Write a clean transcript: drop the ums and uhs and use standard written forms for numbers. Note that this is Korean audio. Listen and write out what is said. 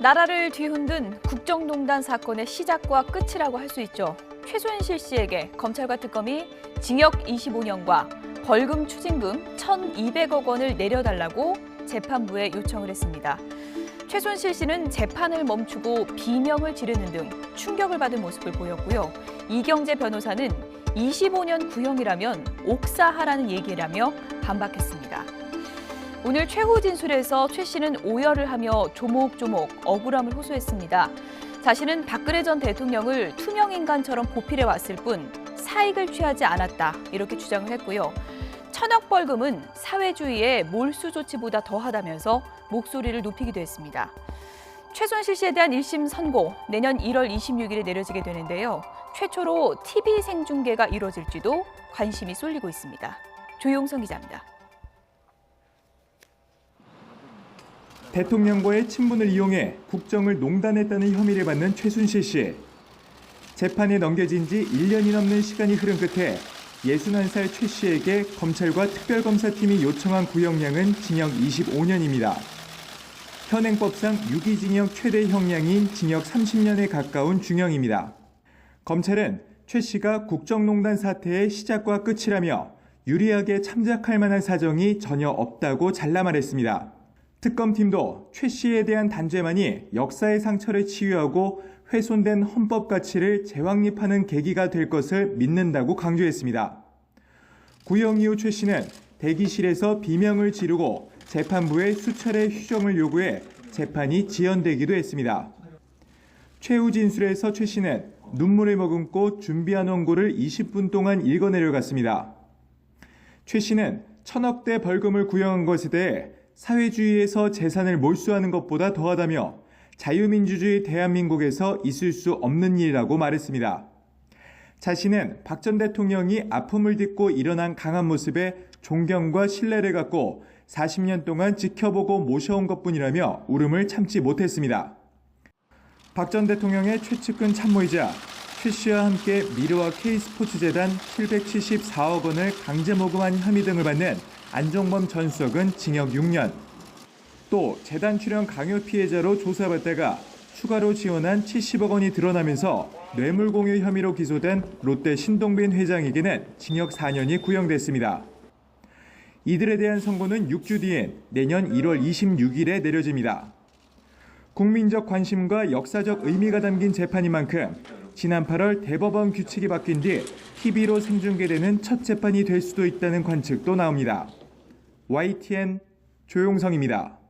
나라를 뒤흔든 국정농단 사건의 시작과 끝이라고 할 수 있죠. 최순실 씨에게 검찰과 특검이 징역 25년과 벌금 추징금 1,200억 원을 내려달라고 재판부에 요청을 했습니다. 최순실 씨는 재판을 멈추고 비명을 지르는 등 충격을 받은 모습을 보였고요. 이경재 변호사는 25년 구형이라면 옥사하라는 얘기라며 반박했습니다. 오늘 최후 진술에서 최 씨는 오열을 하며 조목조목 억울함을 호소했습니다. 자신은 박근혜 전 대통령을 투명인간처럼 보필해 왔을 뿐 사익을 취하지 않았다 이렇게 주장을 했고요. 천억 벌금은 사회주의의 몰수 조치보다 더하다면서 목소리를 높이기도 했습니다. 최순실 씨에 대한 1심 선고 내년 1월 26일에 내려지게 되는데요. 최초로 TV 생중계가 이루어질지도 관심이 쏠리고 있습니다. 조용성 기자입니다. 대통령과의 친분을 이용해 국정을 농단했다는 혐의를 받는 최순실 씨. 재판에 넘겨진 지 1년이 넘는 시간이 흐른 끝에 61살 최 씨에게 검찰과 특별검사팀이 요청한 구형량은 징역 25년입니다. 현행법상 유기징역 최대 형량인 징역 30년에 가까운 중형입니다. 검찰은 최 씨가 국정농단 사태의 시작과 끝이라며 유리하게 참작할 만한 사정이 전혀 없다고 잘라 말했습니다. 특검팀도 최 씨에 대한 단죄만이 역사의 상처를 치유하고 훼손된 헌법 가치를 재확립하는 계기가 될 것을 믿는다고 강조했습니다. 구형 이후 최 씨는 대기실에서 비명을 지르고 재판부에 수차례 휴정을 요구해 재판이 지연되기도 했습니다. 최후 진술에서 최 씨는 눈물을 머금고 준비한 원고를 20분 동안 읽어내려갔습니다. 최 씨는 1,000억대 벌금을 구형한 것에 대해 사회주의에서 재산을 몰수하는 것보다 더하다며 자유민주주의 대한민국에서 있을 수 없는 일이라고 말했습니다. 자신은 박 전 대통령이 아픔을 딛고 일어난 강한 모습에 존경과 신뢰를 갖고 40년 동안 지켜보고 모셔온 것뿐이라며 울음을 참지 못했습니다. 박 전 대통령의 최측근 참모이자 최 씨와 함께 미르와 K스포츠재단 774억 원을 강제 모금한 혐의 등을 받는 안종범 전 수석은 징역 6년. 또 재단 출연 강요 피해자로 조사받다가 추가로 지원한 70억 원이 드러나면서 뇌물공유 혐의로 기소된 롯데 신동빈 회장에게는 징역 4년이 구형됐습니다. 이들에 대한 선고는 6주 뒤인 내년 1월 26일에 내려집니다. 국민적 관심과 역사적 의미가 담긴 재판인 만큼 지난 8월 대법원 규칙이 바뀐 뒤 TV로 생중계되는 첫 재판이 될 수도 있다는 관측도 나옵니다. YTN 조용성입니다.